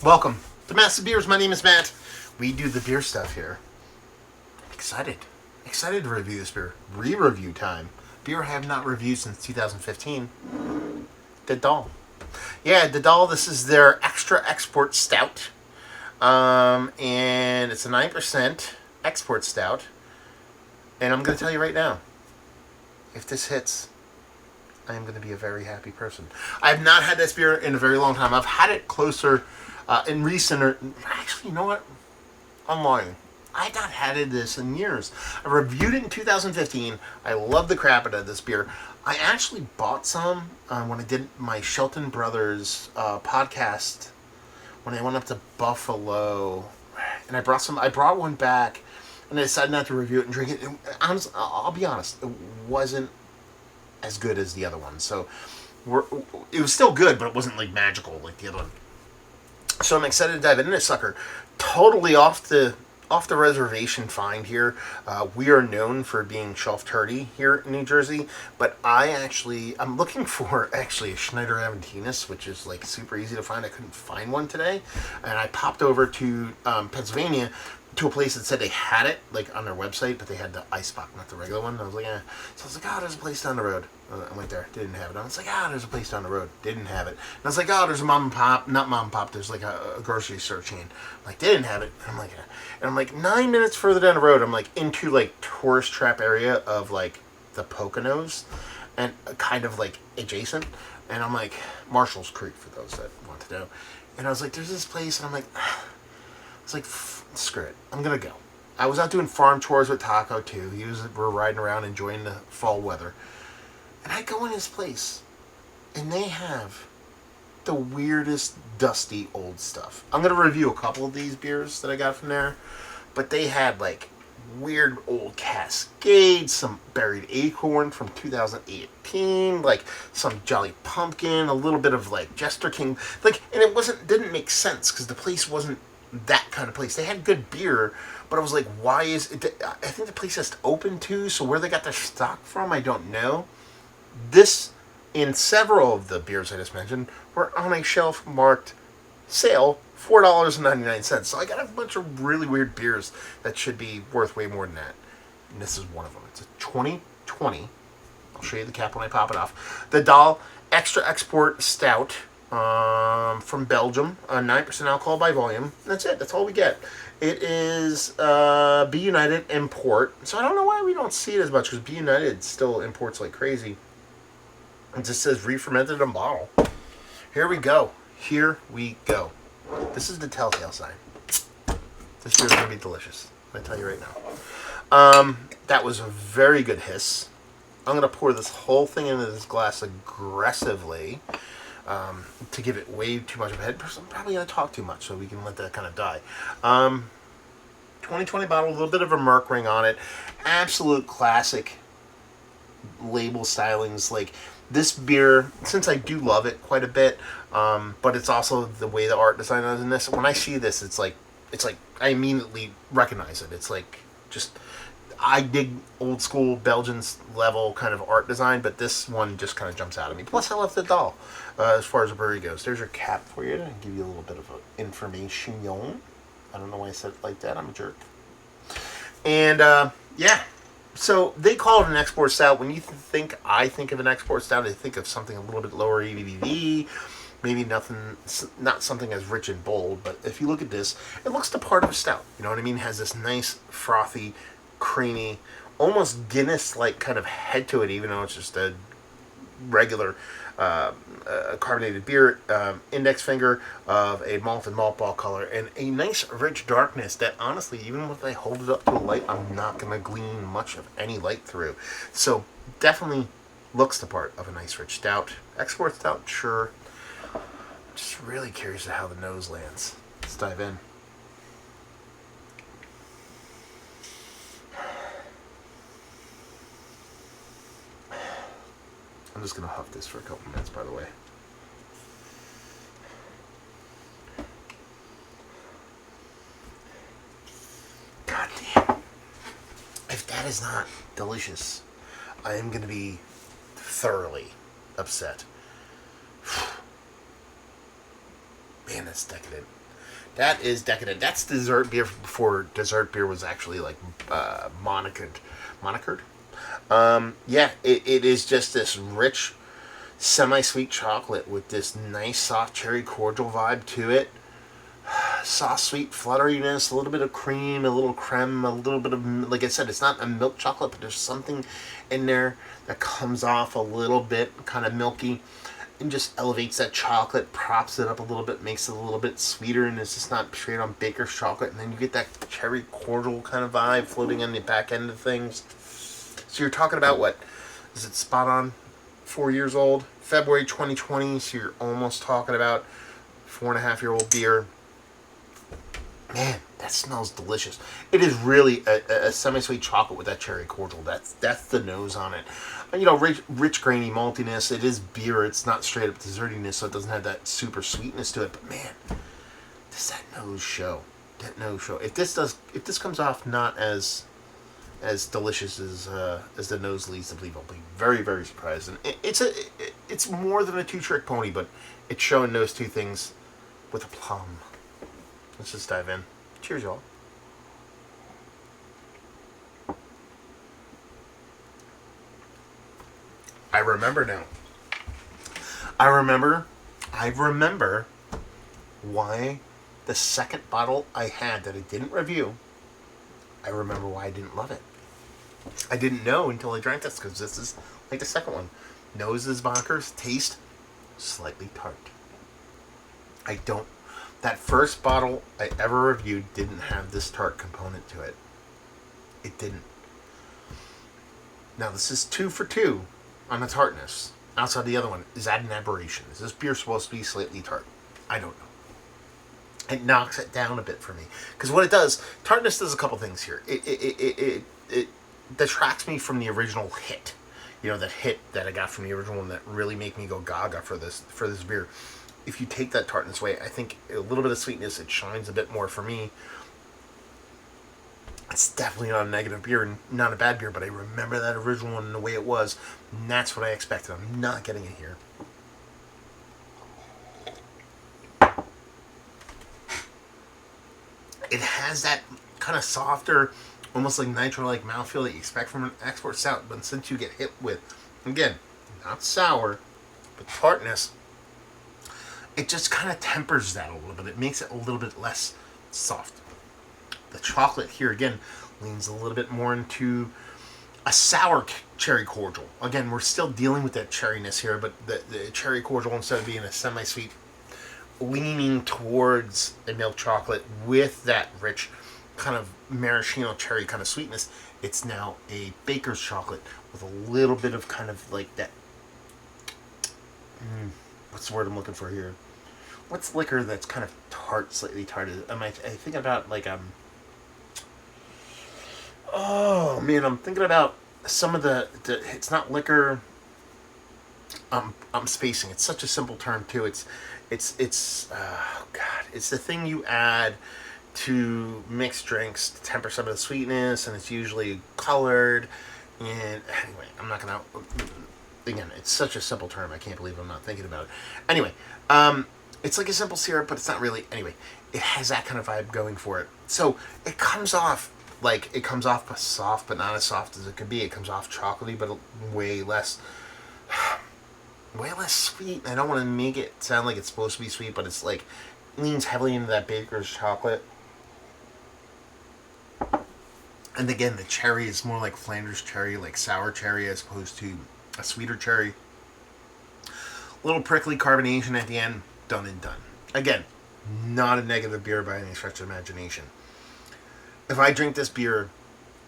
Welcome to Massive Beers. My name is Matt. We do the beer stuff here. Excited. Excited to review this beer. Re-review time. Beer I have not reviewed since 2015. The Dolle. Yeah, the Dolle. This is their extra export stout. And it's a 9% export stout. And I'm going to tell you right now, if this hits, I am going to be a very happy person. I have not had this beer in a very long time. I've had it closer in recent, or actually, you know what? I'm lying. I've not had this in years. I reviewed it in 2015. I love the crap out of this beer. I actually bought some when I did my Shelton Brothers podcast when I went up to Buffalo, and I brought some. I brought one back, and I decided not to review it and drink it. Honestly, I'll be honest, it wasn't as good as the other one. So it was still good, but it wasn't like magical like the other one. So I'm excited to dive into this sucker. Totally off the reservation find here. We are known for being shelf turdy here in New Jersey, but I'm looking for actually a Schneider Aventinus, which is like super easy to find. I couldn't find one today, and I popped over to Pennsylvania to a place that said they had it like on their website, but they had the ice box, not the regular one. And I was like, eh. So I was like, oh, there's a place down the road. I went there, didn't have it. I was like, there's a place down the road, didn't have it. And I was like, there's a mom and pop, not mom and pop. There's like a grocery store chain. I'm like, they didn't have it. And I'm like 9 minutes further down the road, I'm like into like tourist trap area of like the Poconos, and kind of like adjacent. And I'm like Marshall's Creek for those that want to know. And I was like, there's this place, and I'm like. It's like, screw it. I'm going to go. I was out doing farm chores with Taco, too. We're riding around enjoying the fall weather. And I go in his place, and they have the weirdest, dusty, old stuff. I'm going to review a couple of these beers that I got from there. But they had, like, weird old Cascade, some Buried Acorn from 2018, like, some Jolly Pumpkin, a little bit of, like, Jester King. Like, and didn't make sense, because the place wasn't that kind of place. They had good beer, but I was like, why is it? I think the place just open too, so where they got their stock from, I don't know. This, in several of the beers I just mentioned, were on a shelf marked sale, $4.99. So I got a bunch of really weird beers that should be worth way more than that. And this is one of them. It's a 2020. I'll show you the cap when I pop it off. The Dolle Extra Export Stout. From Belgium, 9% alcohol by volume. That's it. That's all we get. It is B United import. So I don't know why we don't see it as much, because B United still imports like crazy. It just says re-fermented in bottle. Here we go. Here we go. This is the telltale sign. This beer is going to be delicious. I tell you right now. That was a very good hiss. I'm going to pour this whole thing into this glass aggressively. To give it way too much of a head. I'm probably going to talk too much, so we can let that kind of die. 2020 bottle, a little bit of a Merc ring on it. Absolute classic label stylings. Like, this beer, since I do love it quite a bit, but it's also the way the art design is in this. When I see this, it's like I immediately recognize it. It's like, just, I dig old school Belgian level kind of art design, but this one just kind of jumps out at me. Plus, I love the Dolle as far as the brewery goes. There's your cap for you to give you a little bit of information. I don't know why I said it like that. I'm a jerk. And yeah, so they call it an export stout. When I think of an export stout, I think of something a little bit lower ABV. Maybe not something as rich and bold. But if you look at this, it looks the part of a stout. You know what I mean? It has this nice frothy, creamy, almost Guinness-like kind of head to it, even though it's just a regular carbonated beer. Index finger of a malted malt ball color, and a nice rich darkness that honestly, even if I hold it up to a light, I'm not going to glean much of any light through. So definitely looks the part of a nice rich stout. Export stout, sure. Just really curious to how the nose lands. Let's dive in. I'm just going to huff this for a couple minutes, by the way. God damn. If that is not delicious, I am going to be thoroughly upset. Man, that's decadent. That is decadent. That's dessert beer before dessert beer was actually like monikered. Monikered? Yeah, it is just this rich, semi-sweet chocolate with this nice soft cherry cordial vibe to it. Soft, sweet flutteriness, a little bit of cream, a little creme, a little bit of, like I said, it's not a milk chocolate, but there's something in there that comes off a little bit kind of milky and just elevates that chocolate, props it up a little bit, makes it a little bit sweeter, and it's just not straight on baker's chocolate. And then you get that cherry cordial kind of vibe floating on the back end of things. So you're talking about what? Is it spot on? 4 years old? February 2020, so you're almost talking about 4.5-year-old beer. Man, that smells delicious. It is really a semi-sweet chocolate with that cherry cordial. That's the nose on it. You know, rich grainy maltiness. It is beer. It's not straight up dessertiness, so it doesn't have that super sweetness to it. But man, does that nose show? That nose show. If this comes off not as delicious as the nose leads to believe, I'll be very, very surprised. And it's more than a two-trick pony, but it's showing those two things with a plum. Let's just dive in. Cheers, y'all. I remember now. I remember why the second bottle I had that I didn't review, I remember why I didn't love it. I didn't know until I drank this, because this is like the second one. Nose is bonkers. Taste, slightly tart. That first bottle I ever reviewed didn't have this tart component to it. It didn't. Now this is 2 for 2 on the tartness. Outside the other one, is that an aberration? Is this beer supposed to be slightly tart? I don't know. It knocks it down a bit for me, because what it does, tartness does a couple things here. It detracts me from the original hit. You know, that hit that I got from the original one that really made me go gaga for this beer. If you take that tartness away, I think a little bit of sweetness, it shines a bit more for me. It's definitely not a negative beer and not a bad beer, but I remember that original one and the way it was, and that's what I expected. I'm not getting it here. It has that kind of softer, almost like nitro-like mouthfeel that you expect from an export stout, but since you get hit with, again, not sour, but tartness, it just kind of tempers that a little bit. It makes it a little bit less soft. The chocolate here, again, leans a little bit more into a sour cherry cordial. Again, we're still dealing with that cherryness here, but the cherry cordial, instead of being a semi-sweet, leaning towards a milk chocolate with that rich kind of maraschino cherry kind of sweetness, it's now a baker's chocolate with a little bit of kind of like that, what's the word I'm looking for here? What's liquor that's kind of tart, slightly tart? I think about like oh man, I'm thinking about some of the it's not liquor. I'm spacing. It's such a simple term too. It's oh god, it's the thing you add to mixed drinks to temper some of the sweetness, and it's usually colored. And anyway, I'm not gonna. Again, it's such a simple term. I can't believe I'm not thinking about it. Anyway, it's like a simple syrup, but it's not really. Anyway, it has that kind of vibe going for it. So it comes off soft, but not as soft as it could be. It comes off chocolatey, but way less sweet. I don't want to make it sound like it's supposed to be sweet, but it's like leans heavily into that baker's chocolate. And again, the cherry is more like Flanders cherry, like sour cherry, as opposed to a sweeter cherry. Little prickly carbonation at the end, done and done. Again, not a negative beer by any stretch of imagination. If I drink this beer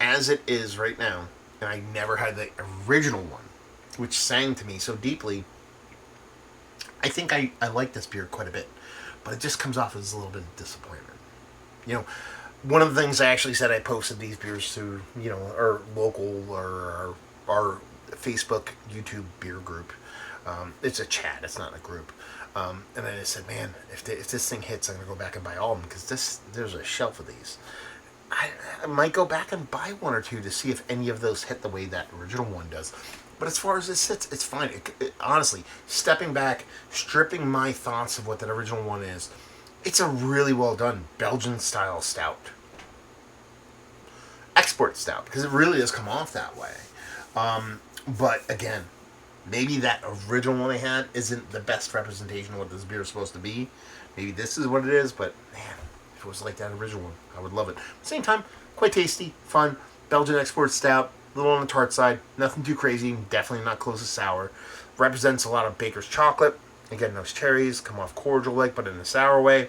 as it is right now, and I never had the original one, which sang to me so deeply, I think I like this beer quite a bit. But it just comes off as a little bit of disappointment. You know, one of the things I actually said, I posted these beers to, you know, our local or our Facebook, YouTube beer group. It's a chat, it's not a group. And I just said, man, if this thing hits, I'm going to go back and buy all of them, because there's a shelf of these. I might go back and buy one or two to see if any of those hit the way that original one does. But as far as this sits, it's fine. Honestly, stepping back, stripping my thoughts of what that original one is, It's a really well done Belgian style stout. Export stout, because it really does come off that way. But again, maybe that original one they had isn't the best representation of what this beer is supposed to be. Maybe this is what it is, but man, if it was like that original one, I would love it. At the same time, quite tasty, fun. Belgian export stout, a little on the tart side, nothing too crazy, definitely not close to sour. Represents a lot of baker's chocolate. Again, those cherries come off cordial like, but in a sour way.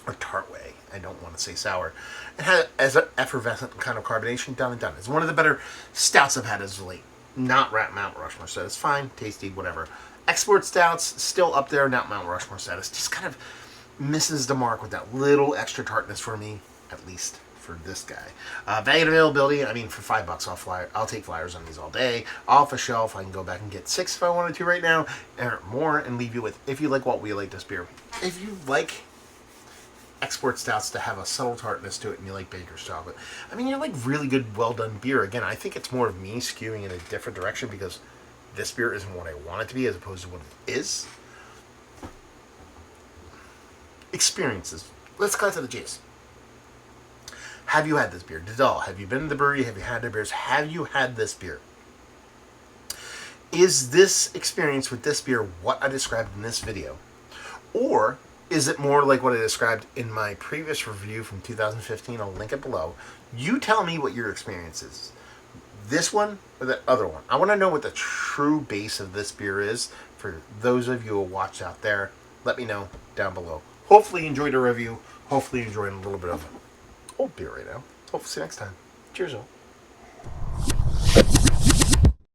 Or tart way. I don't want to say sour. It has as an effervescent kind of carbonation, done and done. It's one of the better stouts I've had as of late. Not Mount Rushmore status. Fine, tasty, whatever. Export stouts, still up there, not Mount Rushmore status. Just kind of misses the mark with that little extra tartness for me, at least for this guy. Value and availability, I mean, for $5, I'll take flyers on these all day. Off a shelf, I can go back and get 6 if I wanted to right now, or more, and leave you with, if you like what we like this beer. If you like export stouts to have a subtle tartness to it and you like baker's chocolate, I mean, you like really good, well done beer. Again, I think it's more of me skewing in a different direction because this beer isn't what I want it to be as opposed to what it is. Experiences. Let's cut to the chase. Have you had this beer? Dolle, have you been to the brewery? Have you had their beers? Have you had this beer? Is this experience with this beer what I described in this video? Or is it more like what I described in my previous review from 2015? I'll link it below. You tell me what your experience is. This one or the other one? I want to know what the true base of this beer is. For those of you who watch out there, let me know down below. Hopefully you enjoyed the review. Hopefully you enjoyed a little bit of old beer right now. Hopefully see you next time. Cheers, all.